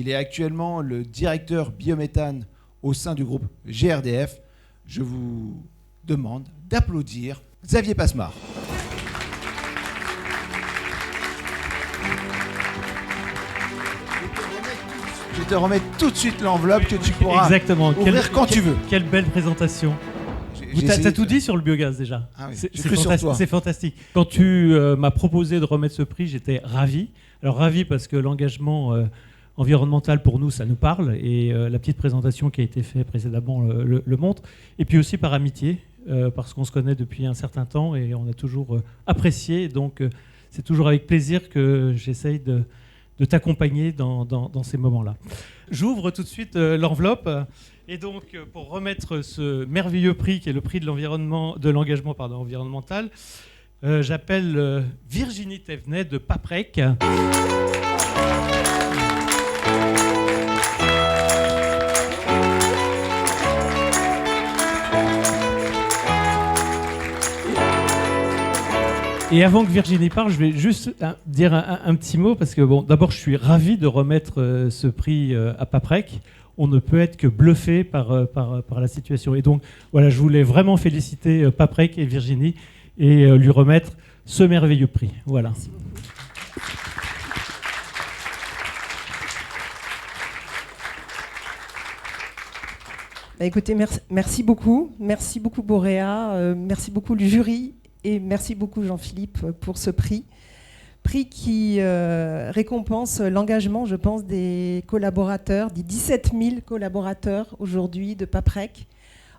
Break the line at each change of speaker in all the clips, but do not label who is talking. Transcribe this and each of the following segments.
Il est actuellement le directeur biométhane au sein du groupe GRDF. Je vous demande d'applaudir Xavier Passemard. Je te remets tout de suite l'enveloppe que tu pourras ouvrir quand tu veux.
Quelle belle présentation. T'as tout dit sur le biogaz déjà.
Ah oui, c'est
fantastique. Quand tu m'as proposé de remettre ce prix, j'étais ravi. Alors ravi parce que l'engagement environnemental pour nous, ça nous parle. Et la petite présentation qui a été faite précédemment le montre. Et puis aussi par amitié, parce qu'on se connaît depuis un certain temps et on a toujours apprécié. Donc c'est toujours avec plaisir que j'essaye de t'accompagner dans ces moments-là. J'ouvre tout de suite l'enveloppe. Et donc, pour remettre ce merveilleux prix, qui est le prix de l'engagement environnemental, j'appelle Virginie Thévenet de Paprec. Et avant que Virginie parle, je vais juste dire un petit mot, parce que bon, d'abord, je suis ravi de remettre ce prix à Paprec. On ne peut être que bluffé par la situation. Et donc, voilà, je voulais vraiment féliciter Paprec et Virginie et lui remettre ce merveilleux prix. Voilà.
Merci beaucoup. Bah, écoutez, merci beaucoup. Merci beaucoup, Boréa. Merci beaucoup, le jury. Et merci beaucoup, Jean-Philippe, pour ce prix. Prix qui récompense l'engagement, je pense, des collaborateurs, des 17 000 collaborateurs aujourd'hui de Paprec,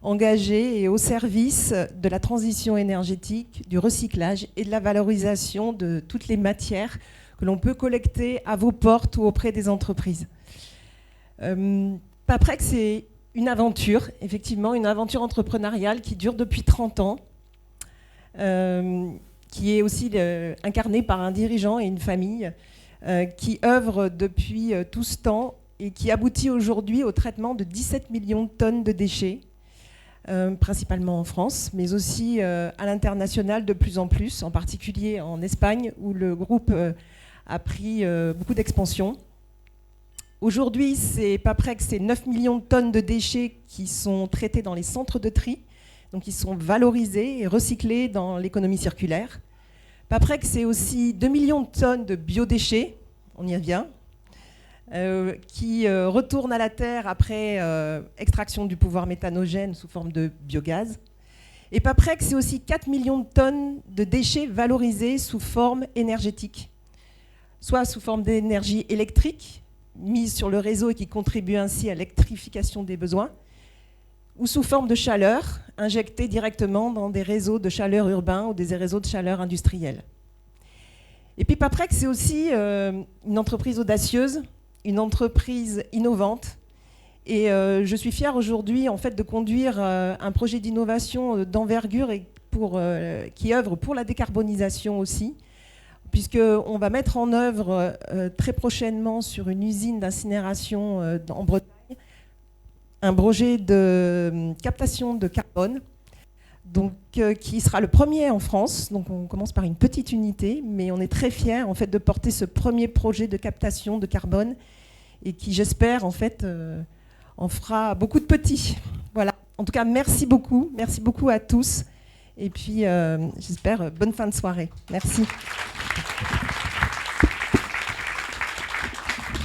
engagés et au service de la transition énergétique, du recyclage et de la valorisation de toutes les matières que l'on peut collecter à vos portes ou auprès des entreprises. Paprec, c'est une aventure, effectivement, une aventure entrepreneuriale qui dure depuis 30 ans. Qui est aussi incarné par un dirigeant et une famille qui œuvrent depuis tout ce temps et qui aboutit aujourd'hui au traitement de 17 millions de tonnes de déchets, principalement en France, mais aussi à l'international de plus en plus, en particulier en Espagne, où le groupe a pris beaucoup d'expansion. Aujourd'hui, Paprec, c'est 9 millions de tonnes de déchets qui sont traités dans les centres de tri. Donc ils sont valorisés et recyclés dans l'économie circulaire. Paprec, c'est aussi 2 millions de tonnes de biodéchets, on y revient, qui retournent à la terre après extraction du pouvoir méthanogène sous forme de biogaz. Et Paprec, c'est aussi 4 millions de tonnes de déchets valorisés sous forme énergétique, soit sous forme d'énergie électrique, mise sur le réseau et qui contribue ainsi à l'électrification des besoins, ou sous forme de chaleur, injectée directement dans des réseaux de chaleur urbains ou des réseaux de chaleur industriels. Et puis Paprec, c'est aussi une entreprise audacieuse, une entreprise innovante. Et je suis fière aujourd'hui en fait, de conduire un projet d'innovation d'envergure et qui œuvre pour la décarbonisation aussi, puisqu'on va mettre en œuvre très prochainement sur une usine d'incinération en Bretagne, un projet de captation de carbone, donc, qui sera le premier en France. Donc on commence par une petite unité, mais on est très fiers en fait, de porter ce premier projet de captation de carbone et qui, j'espère, en fait, en fera beaucoup de petits. Voilà. En tout cas, merci beaucoup à tous. Et puis, j'espère, bonne fin de soirée. Merci.